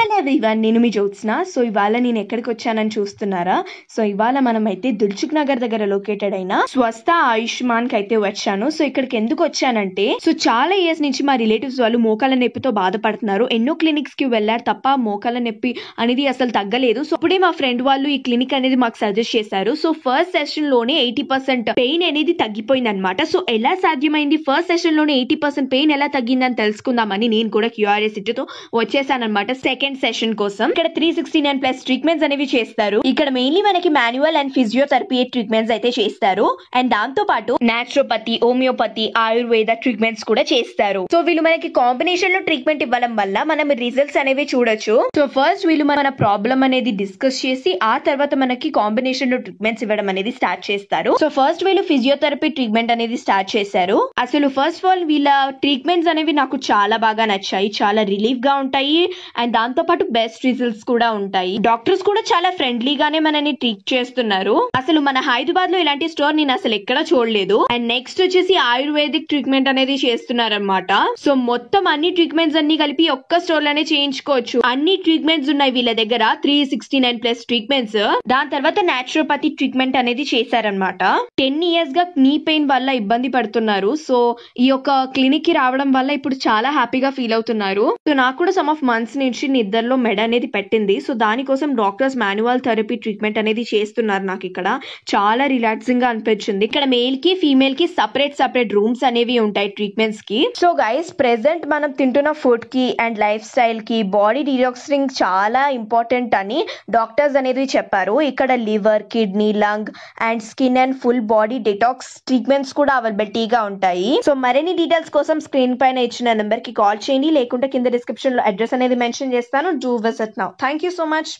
Hello everyone, నేను మీ Jyotsna. So ఇవాళ నేను ఎక్కడికి వచ్చానని చూస్తున్నారా? సో ఇవాళ మనం అయితే దిల్సుఖ్ నగర్ దగ్గర లొకేటెడ్ అయిన స్వస్థ ఆయుష్మాన్ కి అయితే వచ్చాను. సో ఇక్కడికి ఎందుకు వచ్చానంటే, సో చాలా ఇయర్స్ నుంచి మా రిలేటివ్స్ వాళ్ళు మోకాల నొప్పితో బాధపడుతున్నారు. ఎన్నో క్లినిక్స్ కి వెళ్లారు తప్ప మోకాల నొప్పి అనేది అసలు తగ్గలేదు. సో అప్పుడే మా ఫ్రెండ్ వాళ్ళు ఈ క్లినిక్ అనేది మాకు సజెస్ట్ చేశారు. సో ఫస్ట్ సెషన్ లోనే 80% పెయిన్ అనేది తగ్గిపోయింది అనమాట. సో ఎలా సాధ్యమైంది, ఫస్ట్ సెషన్ లోనే 80% పెయిన్ ఎలా తగ్గిందని తెలుసుకుందామని నేను కూడా క్యూరియాసిటీతో వచ్చేసానమాట సెకండ్ సెషన్ కోసం. ఇక్కడ 369+ ట్రీట్మెంట్స్ అనేవి చేస్తారు. ఇక్కడ మెయిన్లీ మనకి మాన్యువల్ అండ్ ఫిజియోథెరపీ ట్రీట్మెంట్స్ అయితే చేస్తారు. అండ్ దాంతో పాటు నాచురోపతి, హోమియోపతి, ఆయుర్వేద ట్రీట్మెంట్స్ కూడా చేస్తారు. సో వీళ్ళు మనకి కాంబినేషన్ లో ట్రీట్మెంట్ ఇవ్వడం వల్ల మనం రిజల్ట్స్ అనేవి చూడొచ్చు. సో ఫస్ట్ వీళ్ళు మన ప్రాబ్లం అనేది డిస్కస్ చేసి ఆ తర్వాత మనకి కాంబినేషన్ లో ట్రీట్మెంట్స్ ఇవ్వడం అనేది స్టార్ట్ చేస్తారు. సో ఫస్ట్ వీళ్ళు ఫిజియోథెరపీ ట్రీట్మెంట్ అనేది స్టార్ట్ చేశారు. అసలు ఫస్ట్ ఆఫ్ ఆల్ వీళ్ళ ట్రీట్మెంట్స్ అనేవి నాకు చాలా బాగా నచ్చాయి. చాలా రిలీఫ్ గా ఉంటాయి అండ్ దాంతో పాటు బెస్ట్ రిజల్ట్స్ కూడా ఉంటాయి. డాక్టర్స్ కూడా చాలా ఫ్రెండ్లీగానే మనని ట్రీట్ చేస్తున్నారు. అసలు మన హైదరాబాద్ లో ఇలాంటి స్టోర్ నేను అసలు ఎక్కడ చూడలేదు. అండ్ నెక్స్ట్ వచ్చేసి ఆయుర్వేదిక్ ట్రీట్మెంట్ అనేది చేస్తున్నారనమాట. సో మొత్తం అన్ని ట్రీట్మెంట్స్ అన్ని కలిపి ఒక్క స్టోర్ లోనే చేయించుకోవచ్చు. అన్ని ట్రీట్మెంట్స్ ఉన్నాయి వీళ్ళ దగ్గర, 369+ ట్రీట్మెంట్స్. దాని తర్వాత నాచురోపతి ట్రీట్మెంట్ అనేది చేశారనమాట. 10 years గా నీ పెయిన్ వల్ల ఇబ్బంది పడుతున్నారు. సో ఈ యొక్క క్లినిక్ కి రావడం వల్ల ఇప్పుడు చాలా హ్యాపీగా ఫీల్ అవుతున్నారు. సో నాకు కూడా సమ్ ఆఫ్ మంత్స్ నుంచి నిద్రలో మెడ అనేది పెట్టింది. సో దానికోసం డాక్టర్స్ మాన్యువల్ థెరపీ ట్రీట్మెంట్ అనేది చేస్తున్నారు. నాకు ఇక్కడ చాలా రిలాక్సింగ్ గా అనిపించింది. ఇక్కడ మేల్ కి ఫీమేల్ కి సపరేట్ రూమ్స్ అనేవి ఉంటాయి ట్రీట్మెంట్స్ కి. సో గైస్, ప్రెసెంట్ మనం తింటున్న ఫుడ్ కి అండ్ లైఫ్ స్టైల్ కి బాడీ డిటాక్సింగ్ చాలా ఇంపార్టెంట్ అని డాక్టర్స్ అనేది చెప్పారు. ఇక్కడ liver, kidney, lung and skin and full body detox treatments కూడా అవైలబిలిటీగా ఉంటాయి. సో మరిన్ని డీటెయిల్స్ కోసం స్క్రీన్ పైన ఇచ్చిన నెంబర్ కి కాల్ చేయండి, లేకుంటే కింద డిస్క్రిప్షన్ లో అడ్రస్ అనేది మెన్షన్ చేస్తాను. Do visit now. Thank you so much.